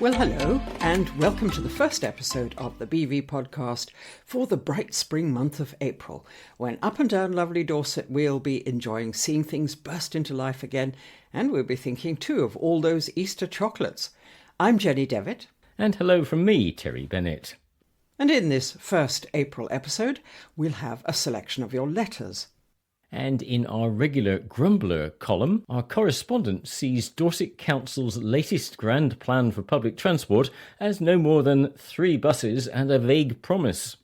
Well, hello, and welcome to the first episode of the BV podcast for the bright spring month of April, when up and down lovely Dorset we'll be enjoying seeing things burst into life again, and we'll be thinking too of all those Easter chocolates. I'm Jenny Devitt. And hello from me, Terry Bennett. And in this first April episode, we'll have a selection of your letters. And in our regular Grumbler column, our correspondent sees Dorset Council's latest grand plan for public transport as no more than 3 buses and a vague promise.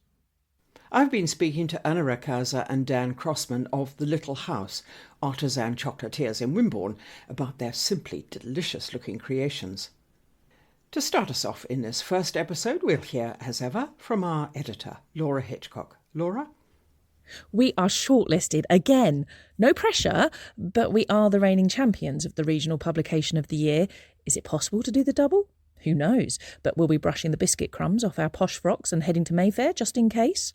I've been speaking to Anna Rakaza and Dan Crossman of The Little House, Artisan chocolatiers in Wimborne, about their simply delicious-looking creations. To start us off in this first episode, we'll hear, as ever, from our editor, Laura Hitchcock. Laura? We are shortlisted again. No pressure, but we are the reigning champions of the regional publication of the year. Is it possible to do the double? Who knows? But we'll be brushing the biscuit crumbs off our posh frocks and heading to Mayfair just in case.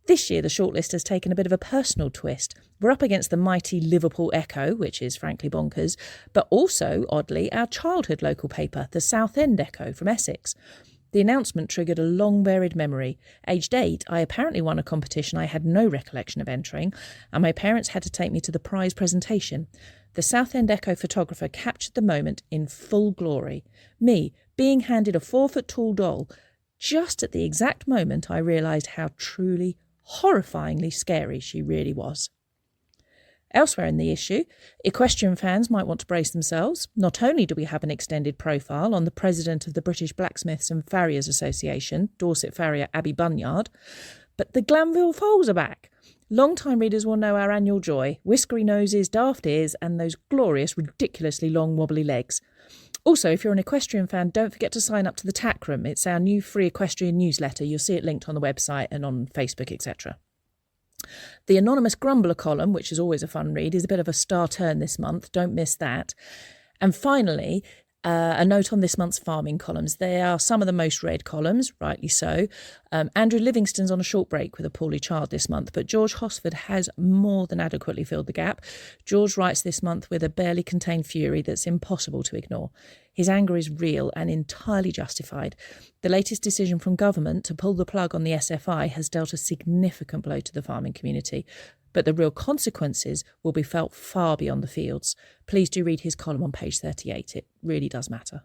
This year the shortlist has taken a bit of a personal twist. We're up against the mighty Liverpool Echo, which is frankly bonkers, but also, oddly, our childhood local paper, the Southend Echo from Essex. The announcement triggered a long-buried memory. Aged 8, I apparently won a competition I had no recollection of entering, and my parents had to take me to the prize presentation. The Southend Echo photographer captured the moment in full glory. Me, being handed a 4-foot-tall doll, just at the exact moment I realised how truly, horrifyingly scary she really was. Elsewhere in the issue, equestrian fans might want to brace themselves. Not only do we have an extended profile on the president of the British Blacksmiths and Farriers Association, Dorset farrier Abby Bunyard, but the Glanville foals are back. Long-time readers will know our annual joy, whiskery noses, daft ears, and those glorious, ridiculously long wobbly legs. Also, if you're an equestrian fan, don't forget to sign up to the Tack Room. It's our new free equestrian newsletter. You'll see it linked on the website and on Facebook, etc. The anonymous Grumbler column, which is always a fun read, is a bit of a star turn this month. Don't miss that. And finally, a note on this month's farming columns. They are some of the most read columns, rightly so. Andrew Livingston's on a short break with a poorly child this month, but George Hosford has more than adequately filled the gap. George writes this month with a barely contained fury that's impossible to ignore. His anger is real and entirely justified. The latest decision from government to pull the plug on the SFI has dealt a significant blow to the farming community, but the real consequences will be felt far beyond the fields. Please do read his column on page 38. It really does matter.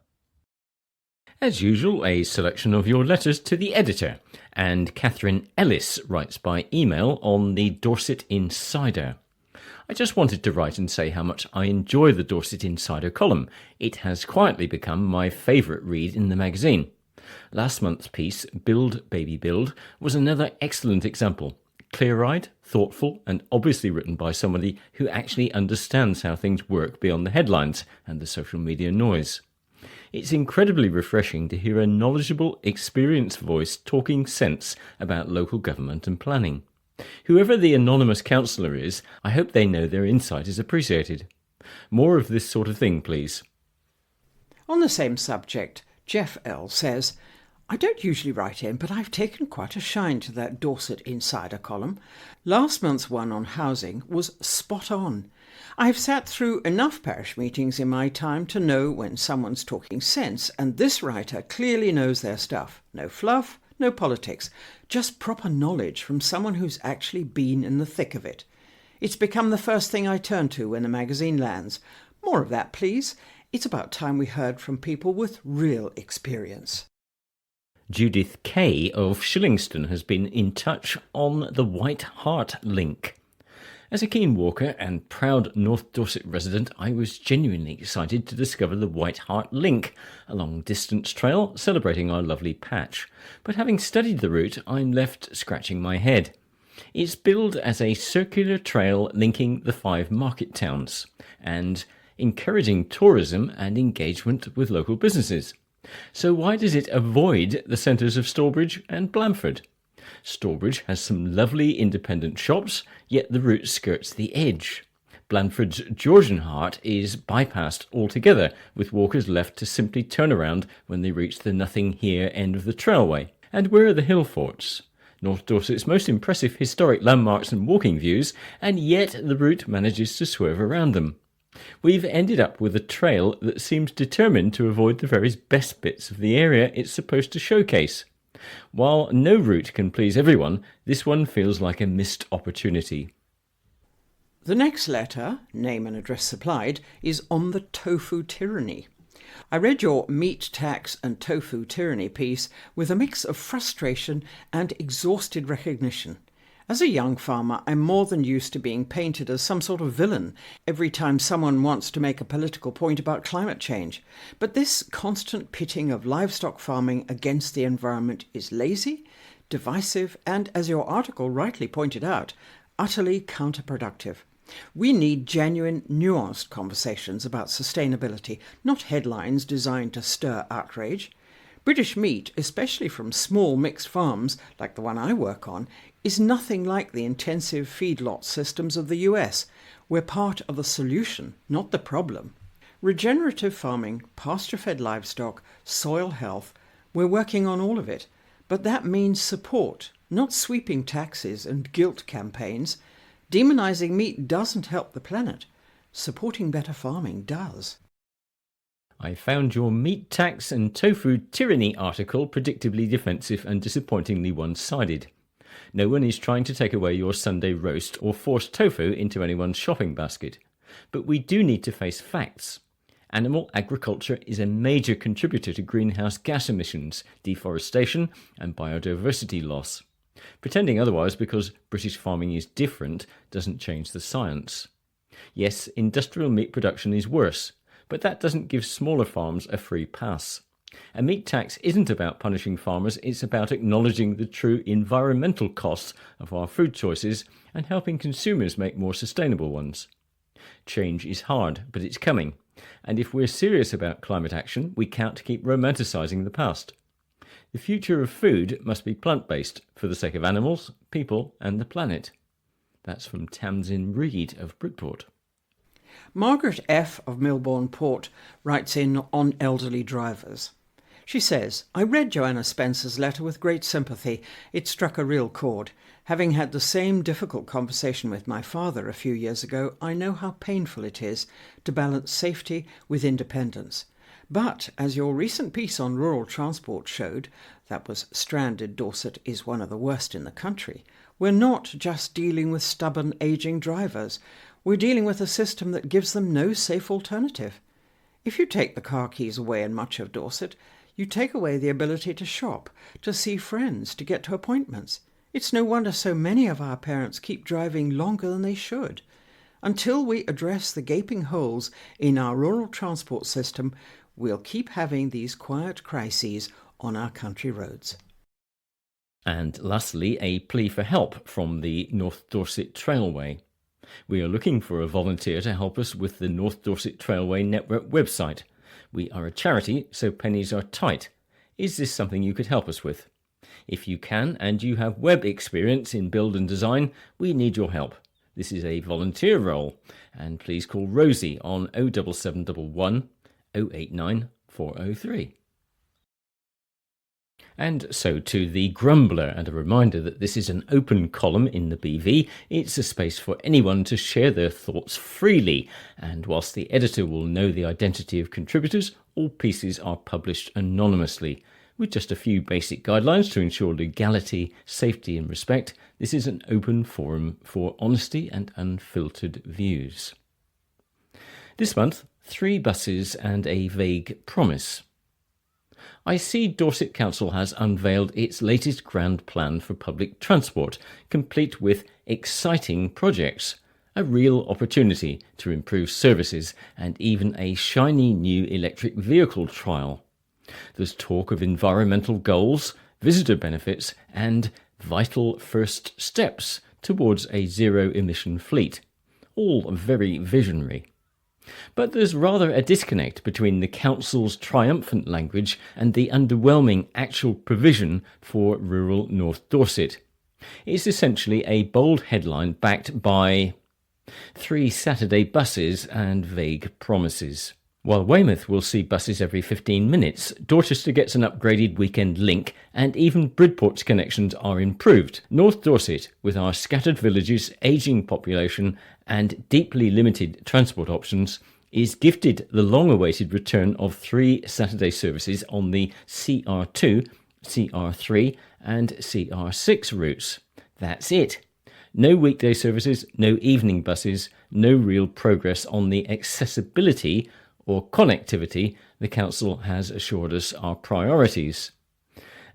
As usual, a selection of your letters to the editor, and Catherine Ellis writes by email on the Dorset Insider. I just wanted to write and say how much I enjoy the Dorset Insider column. It has quietly become my favourite read in the magazine. Last month's piece, Build Baby Build, was another excellent example. Clear-eyed, thoughtful, and obviously written by somebody who actually understands how things work beyond the headlines and the social media noise. It's incredibly refreshing to hear a knowledgeable, experienced voice talking sense about local government and planning. Whoever the anonymous councillor is, I hope they know their insight is appreciated. More of this sort of thing, please. On the same subject, Jeff L. says, I don't usually write in, but I've taken quite a shine to that Dorset Insider column. Last month's one on housing was spot on. I've sat through enough parish meetings in my time to know when someone's talking sense, and this writer clearly knows their stuff. No fluff, no politics, just proper knowledge from someone who's actually been in the thick of it. It's become the first thing I turn to when the magazine lands. More of that, please. It's about time we heard from people with real experience. Judith Kay of Shillingston has been in touch on the White Hart Link. As a keen walker and proud North Dorset resident, I was genuinely excited to discover the White Hart Link, a long-distance trail celebrating our lovely patch. But having studied the route, I'm left scratching my head. It's billed as a circular trail linking the 5 market towns and encouraging tourism and engagement with local businesses. So why does it avoid the centres of Stourbridge and Blandford? Stourbridge has some lovely independent shops, yet the route skirts the edge. Blandford's Georgian Heart is bypassed altogether, with walkers left to simply turn around when they reach the nothing here end of the trailway. And where are the hill forts? North Dorset's most impressive historic landmarks and walking views, and yet the route manages to swerve around them. We've ended up with a trail that seems determined to avoid the very best bits of the area it's supposed to showcase. While no route can please everyone, this one feels like a missed opportunity. The next letter, name and address supplied, is on the tofu tyranny. I read your meat tax and tofu tyranny piece with a mix of frustration and exhausted recognition. As a young farmer, I'm more than used to being painted as some sort of villain every time someone wants to make a political point about climate change. But this constant pitting of livestock farming against the environment is lazy, divisive, and, as your article rightly pointed out, utterly counterproductive. We need genuine, nuanced conversations about sustainability, not headlines designed to stir outrage. British meat, especially from small mixed farms like the one I work on, is nothing like the intensive feedlot systems of the US. We're part of the solution, not the problem. Regenerative farming, pasture-fed livestock, soil health, we're working on all of it. But that means support, not sweeping taxes and guilt campaigns. Demonizing meat doesn't help the planet. Supporting better farming does. I found your meat tax and tofu tyranny article predictably defensive and disappointingly one-sided. No one is trying to take away your Sunday roast or force tofu into anyone's shopping basket. But we do need to face facts. Animal agriculture is a major contributor to greenhouse gas emissions, deforestation and biodiversity loss. Pretending otherwise because British farming is different doesn't change the science. Yes, industrial meat production is worse, but that doesn't give smaller farms a free pass. A meat tax isn't about punishing farmers, it's about acknowledging the true environmental costs of our food choices and helping consumers make more sustainable ones. Change is hard, but it's coming, and if we're serious about climate action, we can't keep romanticising the past. The future of food must be plant-based for the sake of animals, people and the planet. That's from Tamsin Reed of Bridport. Margaret F. of Milborne Port writes in on elderly drivers. She says, I read Joanna Spencer's letter with great sympathy. It struck a real chord. Having had the same difficult conversation with my father a few years ago, I know how painful it is to balance safety with independence. But, as your recent piece on rural transport showed, that was stranded Dorset is one of the worst in the country, we're not just dealing with stubborn, ageing drivers. We're dealing with a system that gives them no safe alternative. If you take the car keys away in much of Dorset, you take away the ability to shop, to see friends, to get to appointments. It's no wonder so many of our parents keep driving longer than they should. Until we address the gaping holes in our rural transport system, we'll keep having these quiet crises on our country roads. And lastly, a plea for help from the North Dorset Trailway. We are looking for a volunteer to help us with the North Dorset Trailway Network website. We are a charity, so pennies are tight. Is this something you could help us with? If you can, and you have web experience in build and design, we need your help. This is a volunteer role, and please call Rosie on 07711 089 403. And so to the Grumbler, and a reminder that this is an open column in the BV. It's a space for anyone to share their thoughts freely, and whilst the editor will know the identity of contributors, all pieces are published anonymously. With just a few basic guidelines to ensure legality, safety and respect, this is an open forum for honesty and unfiltered views. This month, 3 buses and a vague promise. I see Dorset Council has unveiled its latest grand plan for public transport, complete with exciting projects, a real opportunity to improve services and even a shiny new electric vehicle trial. There's talk of environmental goals, visitor benefits and vital first steps towards a zero-emission fleet. All very visionary. But there's rather a disconnect between the Council's triumphant language and the underwhelming actual provision for rural North Dorset. It's essentially a bold headline backed by 3 Saturday buses and vague promises. While Weymouth will see buses every 15 minutes, Dorchester gets an upgraded weekend link, and even Bridport's connections are improved. North Dorset, with our scattered villages, ageing population and deeply limited transport options, is gifted the long-awaited return of 3 Saturday services on the CR2, CR3 and CR6 routes. That's it. No weekday services, no evening buses, no real progress on the accessibility or connectivity the council has assured us are priorities.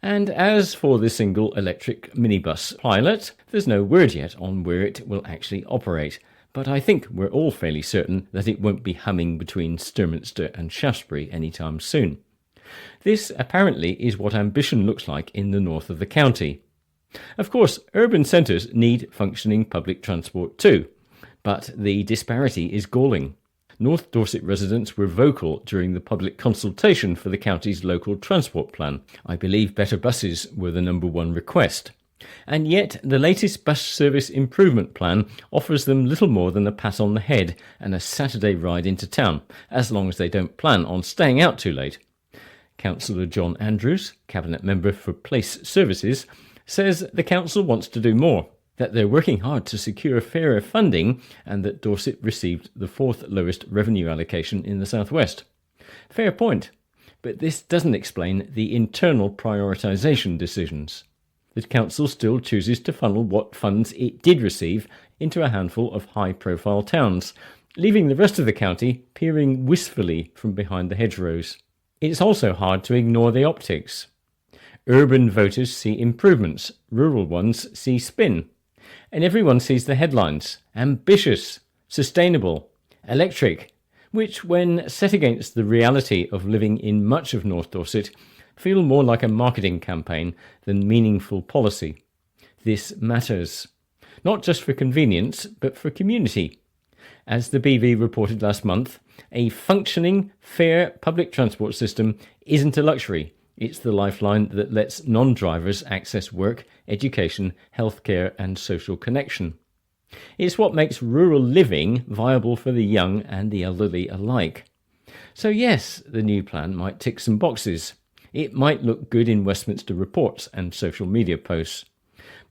And as for the single electric minibus pilot, there's no word yet on where it will actually operate, but I think we're all fairly certain that it won't be humming between Sturminster and Shaftesbury anytime soon. This apparently is what ambition looks like in the north of the county. Of course, urban centres need functioning public transport too, but the disparity is galling. North Dorset residents were vocal during the public consultation for the county's local transport plan. I believe better buses were the number one request. And yet, the latest bus service improvement plan offers them little more than a pat on the head and a Saturday ride into town, as long as they don't plan on staying out too late. Councillor John Andrews, Cabinet Member for Place Services, says the council wants to do more, that they're working hard to secure fairer funding, and that Dorset received the 4th lowest revenue allocation in the southwest. Fair point, but this doesn't explain the internal prioritisation decisions. The council still chooses to funnel what funds it did receive into a handful of high-profile towns, leaving the rest of the county peering wistfully from behind the hedgerows. It's also hard to ignore the optics. Urban voters see improvements, rural ones see spin. And everyone sees the headlines: ambitious, sustainable, electric, which, when set against the reality of living in much of North Dorset, feel more like a marketing campaign than meaningful policy. This matters, not just for convenience, but for community. As the BV reported last month, a functioning, fair public transport system isn't a luxury. It's the lifeline that lets non-drivers access work, education, healthcare and social connection. It's what makes rural living viable for the young and the elderly alike. So yes, the new plan might tick some boxes. It might look good in Westminster reports and social media posts.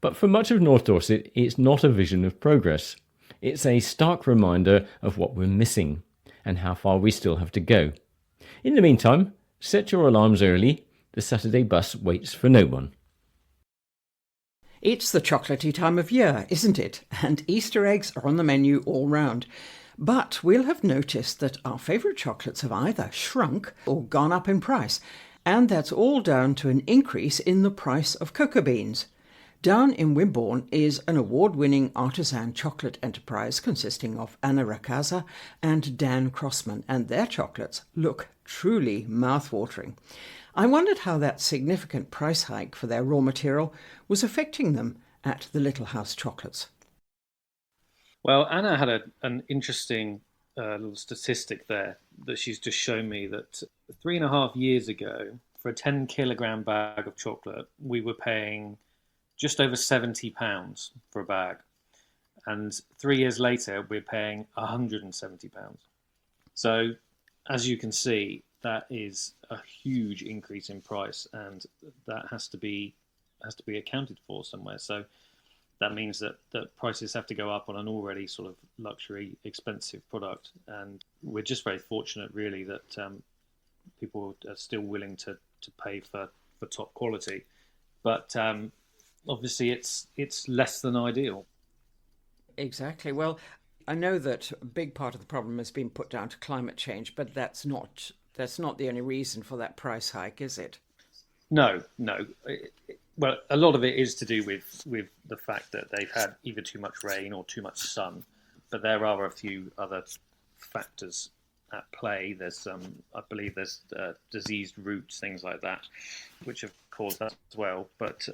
But for much of North Dorset, it's not a vision of progress. It's a stark reminder of what we're missing and how far we still have to go. In the meantime, set your alarms early. The Saturday bus waits for no one. It's the chocolatey time of year, isn't it? And Easter eggs are on the menu all round. But we'll have noticed that our favourite chocolates have either shrunk or gone up in price, and that's all down to an increase in the price of cocoa beans. Down in Wimborne is an award-winning artisan chocolate enterprise consisting of Anna Rakaza and Dan Crossman, and their chocolates look truly mouth-watering. I wondered how that significant price hike for their raw material was affecting them at the Little House Chocolates. Well, Anna had an interesting little statistic there that she's just shown me, that 3.5 years ago, for a 10 kilogram bag of chocolate, we were paying just over £70 for a bag. And 3 years later, we're paying £170. So, as you can see, that is a huge increase in price, and that has to be accounted for somewhere. So that means that prices have to go up on an already sort of luxury, expensive product. And we're just very fortunate, really, that people are still willing to pay for top quality. But obviously, it's less than ideal. Exactly. Well, I know that a big part of the problem has been put down to climate change, but that's not the only reason for that price hike, is it? No. Well, a lot of it is to do with the fact that they've had either too much rain or too much sun, but there are a few other factors at play. There's I believe there's diseased roots, things like that, which have caused that as well. But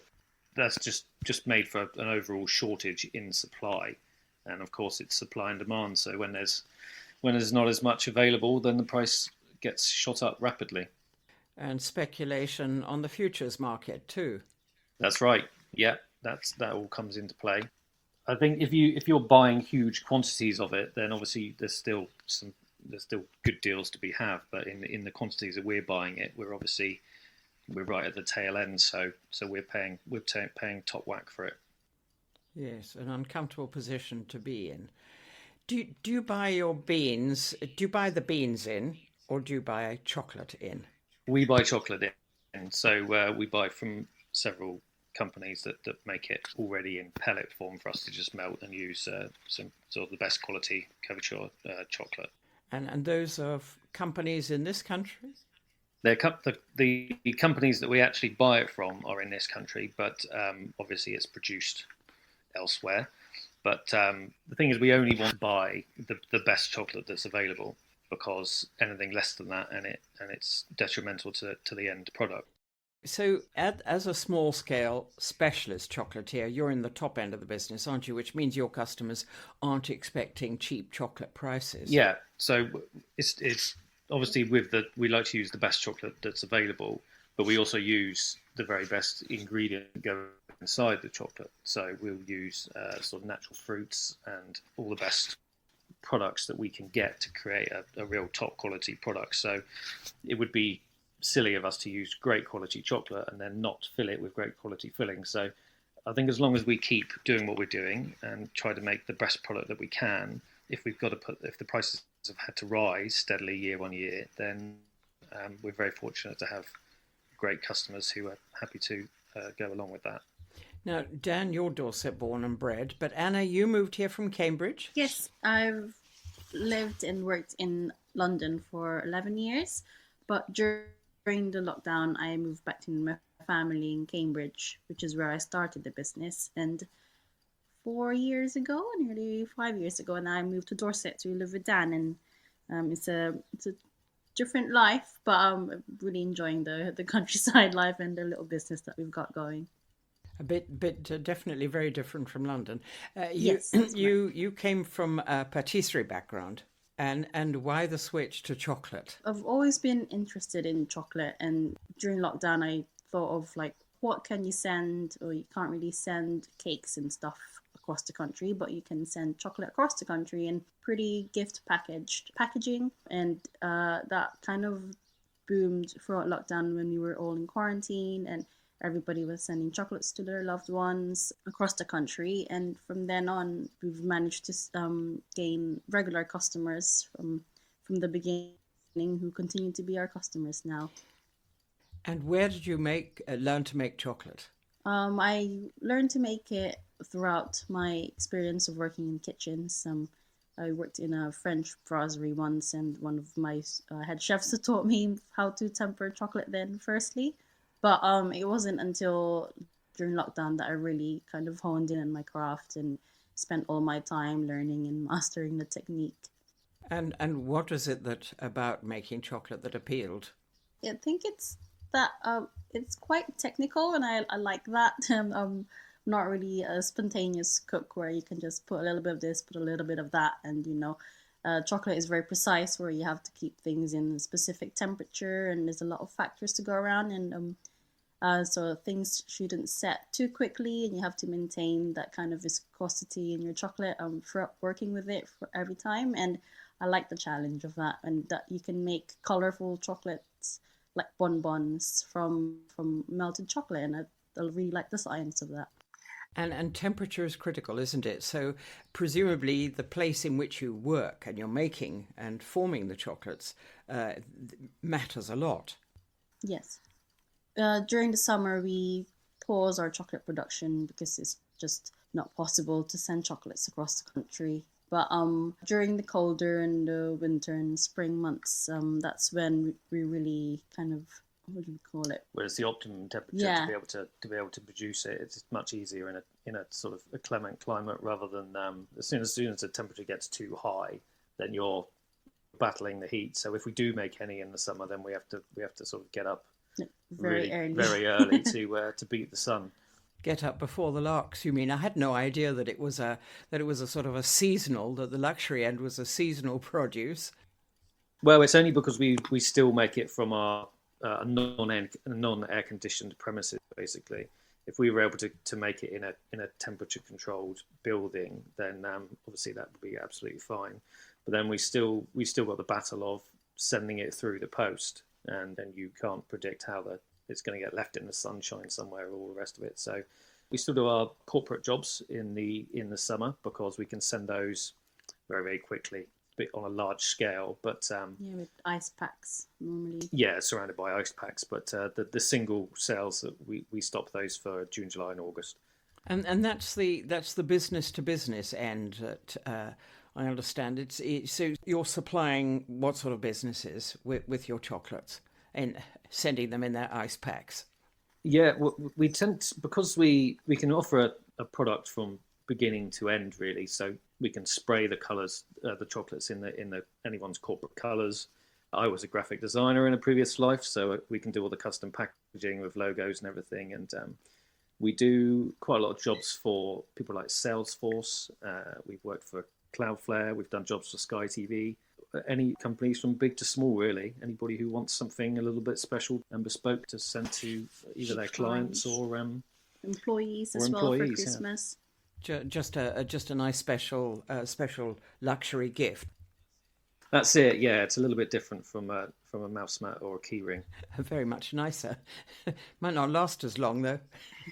that's just made for an overall shortage in supply, and of course it's supply and demand. So when there's not as much available, then the price gets shot up rapidly. And speculation on the futures market too. That's right. Yeah, that all comes into play. I think if you're buying huge quantities of it, then obviously there's still some still good deals to be had, but in the quantities that we're buying it, we're right at the tail end, so we're paying top whack for it. Yes, an uncomfortable position to be in. Do you buy your beans? Do you buy the beans in, or do you buy chocolate in? We buy chocolate in, so we buy from several companies that make it already in pellet form for us to just melt and use some sort of the best quality couverture chocolate. And those are companies in this country? The companies that we actually buy it from are in this country, but obviously it's produced elsewhere. But the thing is, we only want to buy the best chocolate that's available, because anything less than that and it's detrimental to the end product. So as a small-scale specialist chocolatier, you're in the top end of the business, aren't you? Which means your customers aren't expecting cheap chocolate prices. Yeah, so it's obviously we like to use the best chocolate that's available, but we also use the very best ingredient go inside the chocolate. So we'll use sort of natural fruits and all the best products that we can get to create a real top quality product. So it would be silly of us to use great quality chocolate and then not fill it with great quality filling. So I think as long as we keep doing what we're doing and try to make the best product that we can, if the prices have had to rise steadily year on year, then we're very fortunate to have great customers who are happy to go along with that. Now, Dan, you're Dorset born and bred, but Anna, you moved here from Cambridge? Yes, I've lived and worked in London for 11 years, but during the lockdown, I moved back to my family in Cambridge, which is where I started the business. And 4 years ago, nearly 5 years ago, and I moved to Dorset to live with Dan. And it's a different life, but I'm really enjoying the countryside life and the little business that we've got going. A bit definitely very different from London. Yes, you came from a patisserie background. And why the switch to chocolate? I've always been interested in chocolate, and during lockdown I thought of like, what can you send? Or you can't really send cakes and stuff across the country, but you can send chocolate across the country in pretty gift packaging, and that kind of boomed throughout lockdown when we were all in quarantine and everybody was sending chocolates to their loved ones across the country. And from then on, we've managed to gain regular customers from the beginning who continue to be our customers now. And where did you learn to make chocolate? I learned to make it throughout my experience of working in kitchens. I worked in a French brasserie once, and one of my head chefs taught me how to temper chocolate then, firstly. But it wasn't until during lockdown that I really kind of honed in on my craft and spent all my time learning and mastering the technique. And what was it about making chocolate that appealed? I think it's that it's quite technical, and I like that. I'm not really a spontaneous cook where you can just put a little bit of this, put a little bit of that, and chocolate is very precise, where you have to keep things in a specific temperature, and there's a lot of factors to go around, and so things shouldn't set too quickly, and you have to maintain that kind of viscosity in your chocolate for working with it for every time. And I like the challenge of that, and that you can make colorful chocolates like bonbons from melted chocolate, and I really like the science of that. And temperature is critical, isn't it? So presumably the place in which you work and you're making and forming the chocolates matters a lot. Yes. During the summer, we pause our chocolate production because it's just not possible to send chocolates across the country. But during the colder and the winter and spring months, that's when we really kind of, what do we call it? Where it's the optimum temperature to be able to produce it. It's much easier in a sort of a clement climate, rather than as soon as the temperature gets too high, then you're battling the heat. So if we do make any in the summer, then we have to sort of get up very early to beat the sun. Get up before the larks, you mean? I had no idea that it was a sort of a seasonal, that the luxury end was a seasonal produce. Well, it's only because we still make it from our non-air conditioned premises, basically. if we were able to make it in a temperature controlled building, then obviously that would be absolutely fine. But then we still got the battle of sending it through the post, and you can't predict how it's going to get left in the sunshine somewhere, all the rest of it. So we still do our corporate jobs in the summer, because we can send those very, very quickly, bit on a large scale. But with ice packs normally. Yeah, surrounded by ice packs. But the single sales, that we stop those for June, July, and August. And that's the business to business end that I understand. So you're supplying what sort of businesses with your chocolates and sending them in their ice packs? Yeah, we tend to, because we can offer a product from beginning to end, really. So we can spray the colours, the chocolates in anyone's corporate colours. I was a graphic designer in a previous life, so we can do all the custom packaging with logos and everything. And we do quite a lot of jobs for people like Salesforce. We've worked for Cloudflare. We've done jobs for Sky TV. Any companies from big to small, really. Anybody who wants something a little bit special and bespoke to send to either their clients or employees as well for Christmas. Yeah. Just a nice special luxury gift. That's it. Yeah, it's a little bit different from a mouse mat or a key ring. Very much nicer. Might not last as long though.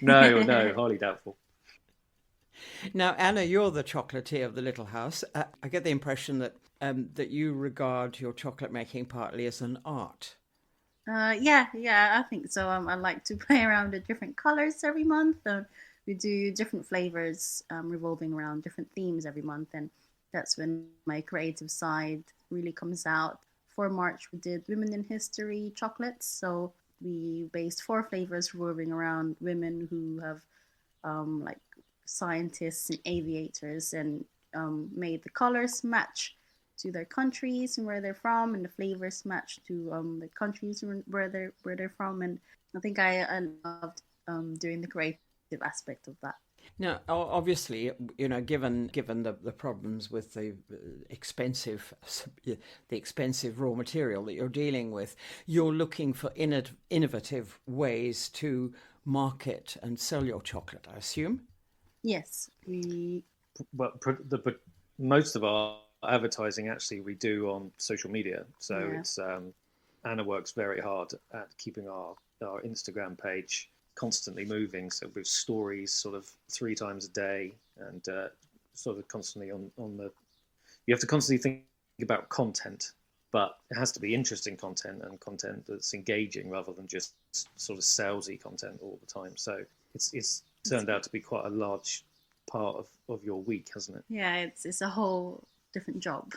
No, highly doubtful. Now, Anna, you're the chocolatier of the little house. I get the impression that you regard your chocolate making partly as an art. Yeah, I think so. I like to play around with different colors every month. We do different flavors revolving around different themes every month, and that's when my creative side really comes out. For March, we did Women in History chocolates. So we based 4 flavors revolving around women who have like scientists and aviators, and made the colors match to their countries and where they're from, and the flavors match to the countries where they're from. And I think I loved doing the creative aspect of that. Now, obviously, given the problems with the expensive raw material that you're dealing with, you're looking for innovative ways to market and sell your chocolate, I assume? Yes, most of our advertising actually we do on social media. So it's Anna works very hard at keeping our Instagram page constantly moving. So with stories sort of 3 times a day, and sort of constantly on the. You have to constantly think about content, but it has to be interesting content and content that's engaging rather than just sort of salesy content all the time. So it's turned out to be quite a large part of your week, hasn't it? Yeah, it's a whole different job.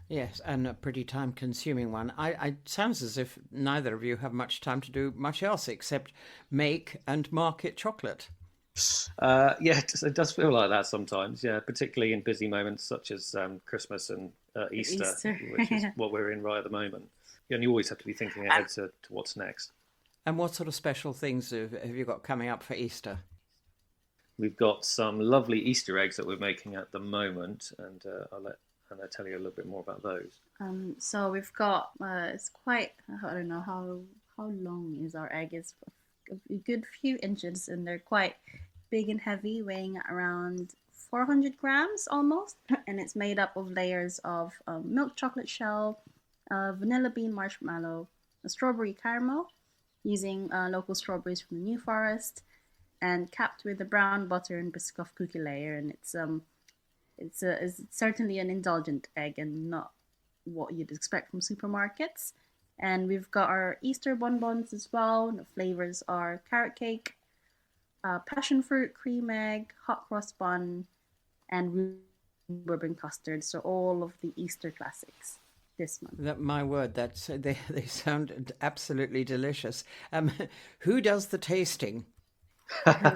Yes, and a pretty time-consuming one. It sounds as if neither of you have much time to do much else except make and market chocolate. Yeah, it does feel like that sometimes. Yeah, particularly in busy moments such as Christmas and Easter, which is what we're in right at the moment. And you always have to be thinking ahead to what's next. And what sort of special things have you got coming up for Easter? We've got some lovely Easter eggs that we're making at the moment, and I'll let Anna tell you a little bit more about those. So we've got, it's quite, I don't know how long is our egg. It's a good few inches, and they're quite big and heavy, weighing around 400 grams almost. And it's made up of layers of milk chocolate shell, vanilla bean marshmallow, a strawberry caramel, using local strawberries from the New Forest, and capped with a brown butter and Biscoff cookie layer. And it's certainly an indulgent egg and not what you'd expect from supermarkets. And we've got our Easter bonbons as well. The flavors are carrot cake, passion fruit, cream egg, hot cross bun, and bourbon custard. So all of the Easter classics this month. My word, they sound absolutely delicious. Who does the tasting?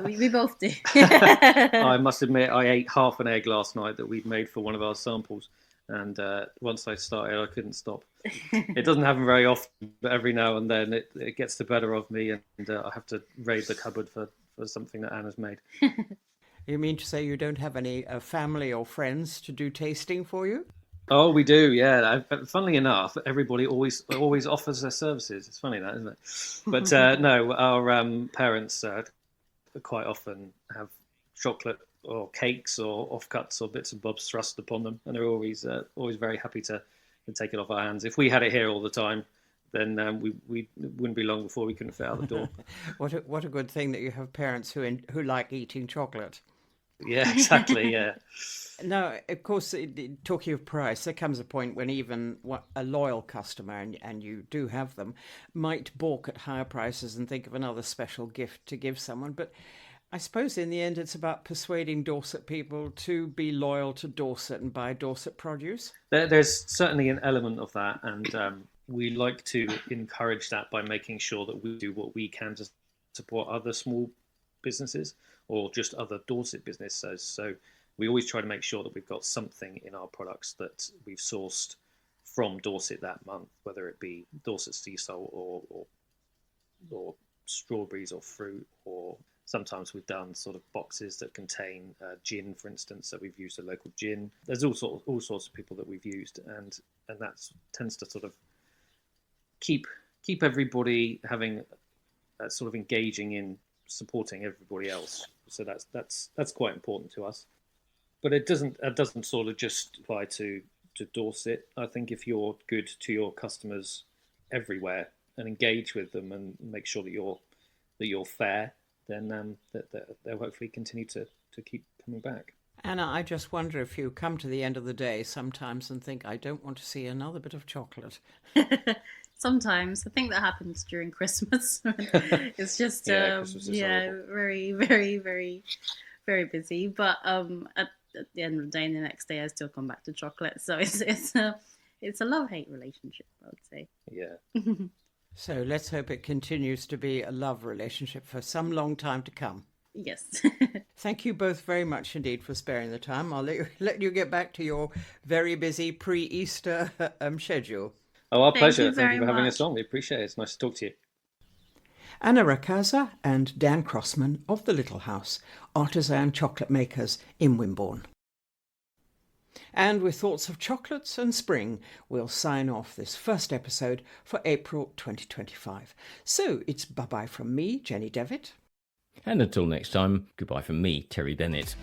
We both do. I must admit, I ate half an egg last night that we'd made for one of our samples, and once I started, I couldn't stop. It doesn't happen very often, but every now and then it gets the better of me, and I have to raid the cupboard for something that Anna's made. You mean to say you don't have any family or friends to do tasting for you? Oh, we do, yeah. Funnily enough, everybody always offers their services. It's funny that, isn't it? But no, our parents quite often have chocolate or cakes or offcuts or bits and bobs thrust upon them, and they're always very happy to take it off our hands. If we had it here all the time, then we wouldn't be long before we couldn't fit out the door. What a good thing that you have parents who like eating chocolate. Yeah, exactly. Yeah. Now, of course, talking of price, there comes a point when even a loyal customer, and you do have them, might balk at higher prices and think of another special gift to give someone. But I suppose in the end, it's about persuading Dorset people to be loyal to Dorset and buy Dorset produce. There's certainly an element of that, and we like to encourage that by making sure that we do what we can to support other small businesses or just other Dorset businesses. So we always try to make sure that we've got something in our products that we've sourced from Dorset that month, whether it be Dorset sea salt or strawberries or fruit, or sometimes we've done sort of boxes that contain gin, for instance. So we've used a local gin. There's all sorts of people that we've used, and that tends to sort of keep everybody having sort of engaging in supporting everybody else. So that's quite important to us. But it doesn't sort of just apply to Dorset. I think if you're good to your customers everywhere and engage with them and make sure that you're fair, then they'll hopefully continue to keep coming back. Anna, I just wonder if you come to the end of the day sometimes and think, I don't want to see another bit of chocolate. Sometimes. I think that happens during Christmas. It's just Christmas is horrible. very, very, very, very busy. But at the end of the day, and the next day, I still come back to chocolate. So it's a love-hate relationship, I would say. Yeah. So let's hope it continues to be a love relationship for some long time to come. Yes. Thank you both very much indeed for sparing the time. I'll let you get back to your very busy pre-Easter schedule. Oh, our pleasure. You Thank you for having much. us on. We appreciate it. It's nice to talk to you. Anna Rakaza and Dan Crossman of the Little House, Artisan chocolate makers in Wimborne. And with thoughts of chocolates and spring, we'll sign off this first episode for April 2025. So it's bye-bye from me, Jenny Devitt. And until next time, goodbye from me, Terry Bennett.